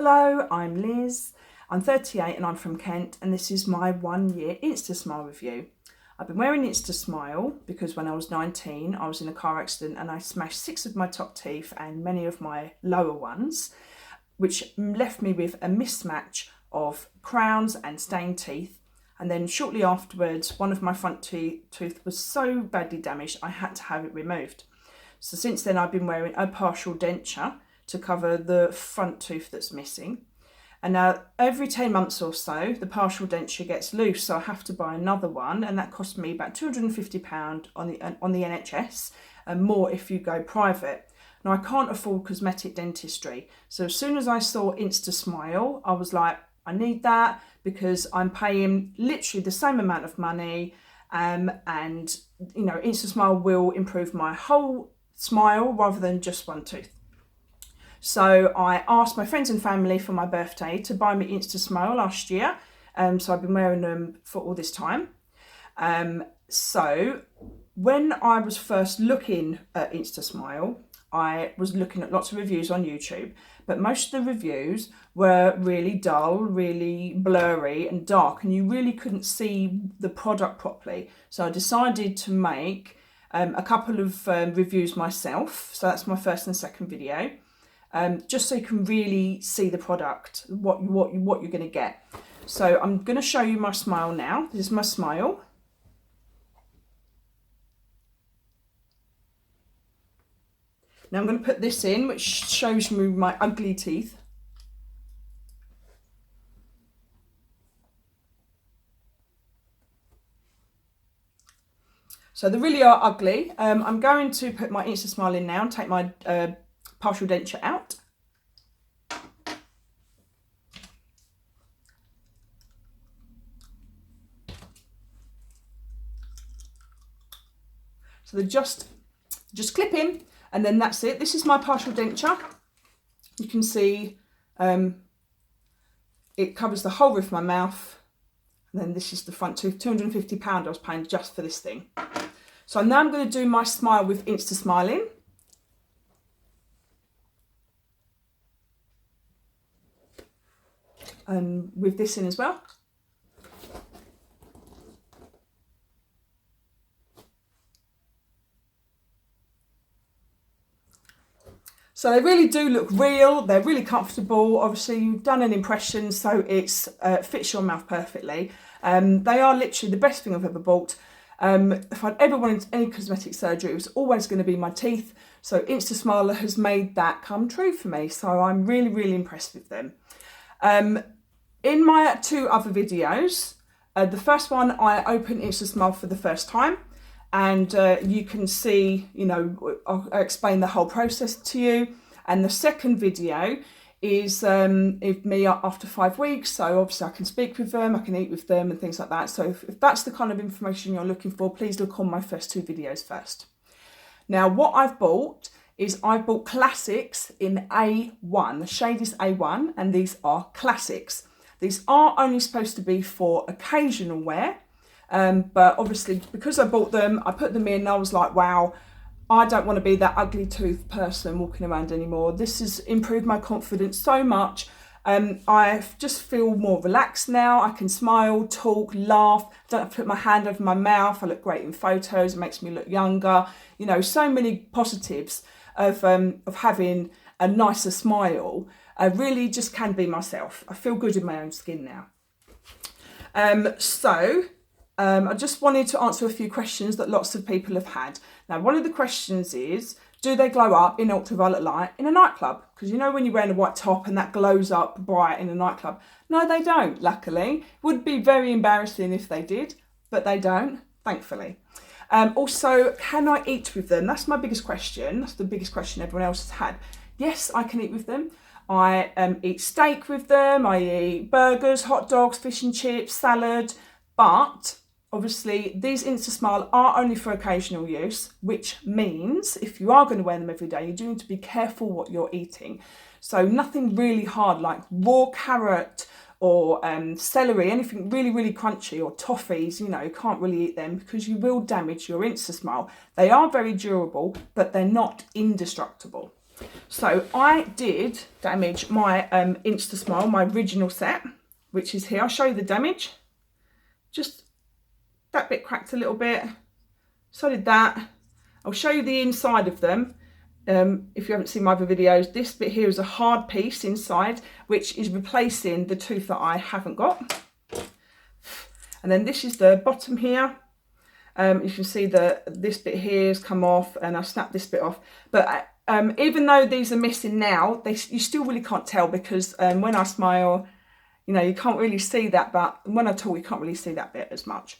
Hello, I'm Liz. I'm 38 and I'm from Kent, and this is my 1 year Instasmile review. I've been wearing Instasmile because when I was 19 I was in a car accident and I smashed 6 of my top teeth and many of my lower ones, which left me with a mismatch of crowns and stained teeth. And then shortly afterwards, one of my front tooth was so badly damaged I had to have it removed. So since then I've been wearing a partial denture to cover the front tooth that's missing. And now every 10 months or so, the partial denture gets loose, so I have to buy another one, and that costs me about £250 on the NHS, and more if you go private. Now I can't afford cosmetic dentistry, so as soon as I saw Instasmile, I was like, I need that because I'm paying literally the same amount of money, and you know, Instasmile will improve my whole smile rather than just one tooth. So I asked my friends and family for my birthday to buy me Instasmile last year. So I've been wearing them for all this time. So when I was first looking at Instasmile, I was looking at lots of reviews on YouTube, but most of the reviews were really dull, really blurry and dark, and you really couldn't see the product properly. So I decided to make a couple of reviews myself. So that's my first and second video. Just so you can really see the product, what you're going to get. So I'm going to show you my smile now. This is my smile. Now I'm going to put this in, which shows me my ugly teeth. So they really are ugly. I'm going to put my Instasmile in now and take my partial denture out. So they just clip in, and then that's it. This is my partial denture. You can see it covers the whole roof of my mouth. And then this is the front tooth. £250 I was paying just for this thing. So now I'm going to do my smile with Instasmile in. And with this in as well. So they really do look real, they're really comfortable. Obviously you've done an impression, so it's fits your mouth perfectly. They are literally the best thing I've ever bought. If I'd ever wanted any cosmetic surgery, it was always going to be my teeth. So Instasmile has made that come true for me. So I'm really, really impressed with them. In my 2 other videos, the first one I opened Instasmile for the first time, and you can see, you know, I'll explain the whole process to you. And the second video is me after 5 weeks, so obviously I can speak with them, I can eat with them and things like that. So if that's the kind of information you're looking for, please look on my first 2 videos first. Now what I've bought is I've bought classics in A1. The shade is A1 and these are classics. These are only supposed to be for occasional wear, but obviously because I bought them, I put them in and I was like, wow, I don't want to be that ugly tooth person walking around anymore. This has improved my confidence so much. I just feel more relaxed now. I can smile, talk, laugh. I don't have to put my hand over my mouth. I look great in photos. It makes me look younger. You know, so many positives of having a nicer smile. I really just can be myself. I feel good in my own skin now. I just wanted to answer a few questions that lots of people have had. Now, one of the questions is, do they glow up in ultraviolet light in a nightclub? Because you know when you're wearing a white top and that glows up bright in a nightclub? No, they don't, luckily. It would be very embarrassing if they did, but they don't, thankfully. Also, can I eat with them? That's my biggest question. That's the biggest question everyone else has had. Yes, I can eat with them. I eat steak with them. I eat burgers, hot dogs, fish and chips, salad. But obviously these Instasmile are only for occasional use, which means if you are going to wear them every day, you do need to be careful what you're eating. So nothing really hard like raw carrot or celery, anything really, really crunchy, or toffees, you know, you can't really eat them because you will damage your Instasmile. They are very durable, but they're not indestructible. So I did damage my Instasmile, my original set, which is here. I'll show you the damage. Just that bit cracked a little bit. So did that. I'll show you the inside of them. If you haven't seen my other videos, this bit here is a hard piece inside, which is replacing the tooth that I haven't got. And then this is the bottom here. You can see that this bit here has come off, and I've snapped this bit off. But even though these are missing now, you still really can't tell, because when I smile, you know, you can't really see that, but when I talk, you can't really see that bit as much.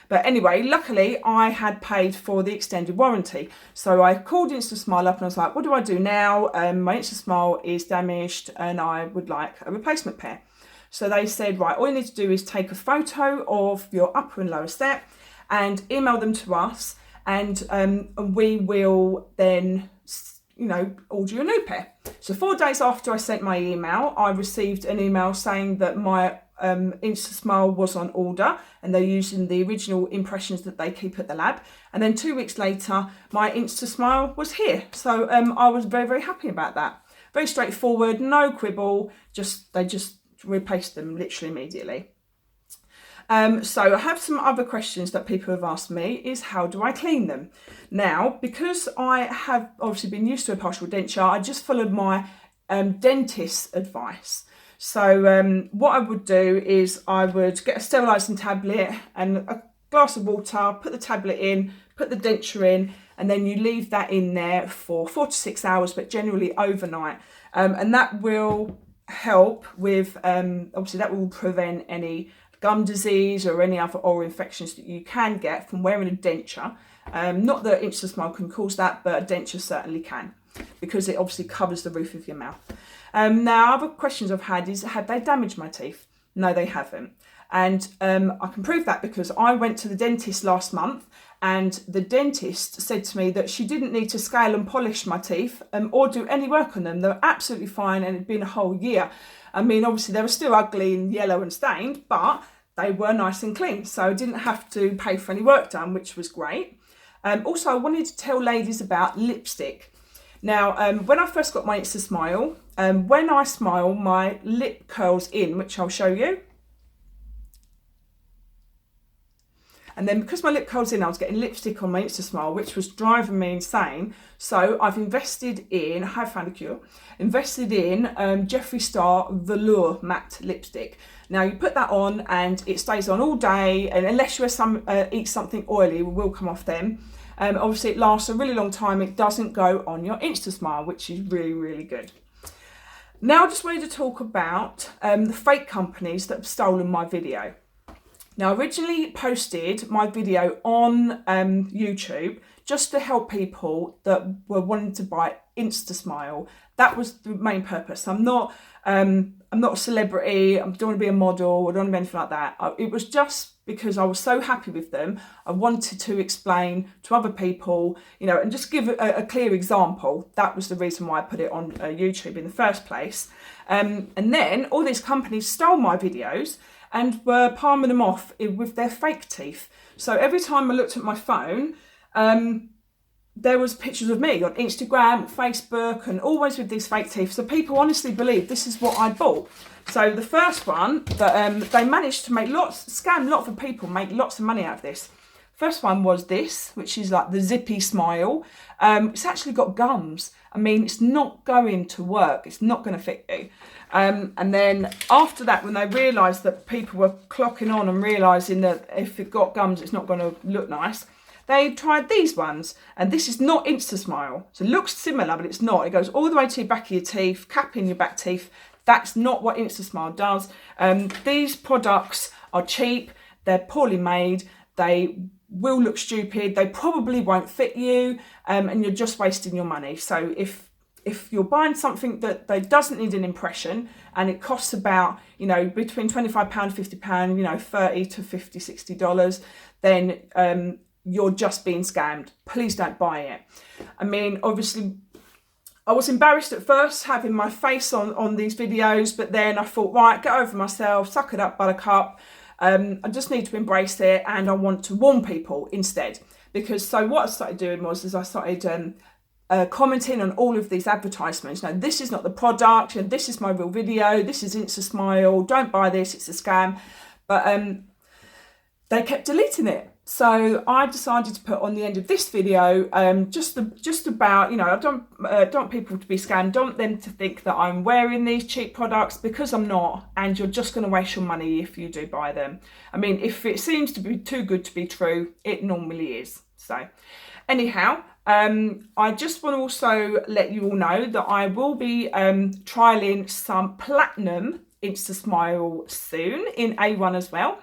But anyway, luckily I had paid for the extended warranty. So I called Instasmile up and I was like, what do I do now? My Instasmile is damaged and I would like a replacement pair. So they said, right, all you need to do is take a photo of your upper and lower set and email them to us, and we will then, you know, order you a new pair. So 4 days after I sent my email, I received an email saying that my Instasmile was on order and they're using the original impressions that they keep at the lab. And then 2 weeks later, my Instasmile was here. So I was very, very happy about that. Very straightforward, no quibble, they just replaced them literally immediately. So I have some other questions that people have asked me, is how do I clean them? Now, because I have obviously been used to a partial denture, I just followed my dentist's advice. So what I would do is I would get a sterilising tablet and a glass of water, put the tablet in, put the denture in, and then you leave that in there for 4 to 6 hours, but generally overnight. And that will help with, obviously that will prevent any gum disease or any other oral infections that you can get from wearing a denture. Not that Instasmile can cause that, but a denture certainly can, because it obviously covers the roof of your mouth. Now, other questions I've had is, have they damaged my teeth? No, they haven't. And I can prove that because I went to the dentist last month, and the dentist said to me that she didn't need to scale and polish my teeth or do any work on them. They were absolutely fine, and it'd been a whole year. I mean, obviously they were still ugly and yellow and stained, but they were nice and clean. So I didn't have to pay for any work done, which was great. Also, I wanted to tell ladies about lipstick. Now, when I first got my Instasmile, when I smile, my lip curls in, which I'll show you. And then because my lip curls in, I was getting lipstick on my Instasmile, which was driving me insane. So I've invested in, I have found a cure, invested in Jeffree Star Velour Matte Lipstick. Now you put that on and it stays on all day, and unless you eat something oily, it will come off then. Obviously it lasts a really long time. It doesn't go on your Instasmile, which is really, really good. Now I just wanted to talk about the fake companies that have stolen my video. Now, I originally posted my video on YouTube just to help people that were wanting to buy Instasmile. That was the main purpose. I'm not a celebrity. I don't want to be a model. I don't want to be anything like that. It was just because I was so happy with them. I wanted to explain to other people, you know, and just give a clear example. That was the reason why I put it on YouTube in the first place. And then all these companies stole my videos and were palming them off with their fake teeth. So every time I looked at my phone, there was pictures of me on Instagram, Facebook, and always with these fake teeth. So people honestly believe this is what I bought. So the first one, that they managed to make scam lots of people, make lots of money out of this. First one was this, which is like the zippy smile. It's actually got gums. I mean, it's not going to work. It's not going to fit you. And then after that, when they realised that people were clocking on and realising that if it got gums, it's not going to look nice, they tried these ones. And this is not Instasmile. So it looks similar, but it's not. It goes all the way to the back of your teeth, capping your back teeth. That's not what Instasmile does. These products are cheap. They're poorly made. They will look stupid. They probably won't fit you, and you're just wasting your money. So if you're buying something that doesn't need an impression and it costs about, you know, between £25, £50, you know, $30 to $50, $60, then you're just being scammed. Please don't buy it. I mean, obviously, I was embarrassed at first having my face on these videos, but then I thought, right, get over myself, suck it up, buttercup. I just need to embrace it, and I want to warn people instead. Because so what I started doing was I started commenting on all of these advertisements. No, this is not the product, and this is my real video, this is Instasmile, don't buy this, it's a scam. But they kept deleting it. So I decided to put on the end of this video just about, you know, I don't want people to be scammed, don't want them to think that I'm wearing these cheap products, because I'm not, and you're just going to waste your money if you do buy them. I mean, if it seems to be too good to be true, it normally is. So anyhow, I just want to also let you all know that I will be trialling some platinum Instasmile soon in A1 as well.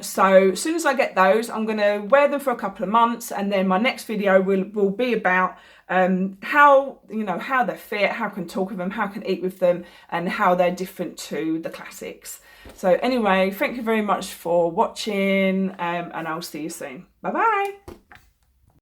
So as soon as I get those, I'm going to wear them for a couple of months, and then my next video will be about how, you know, how they fit, how I can talk with them, how I can eat with them, and how they're different to the classics. So anyway, thank you very much for watching, and I'll see you soon. Bye bye.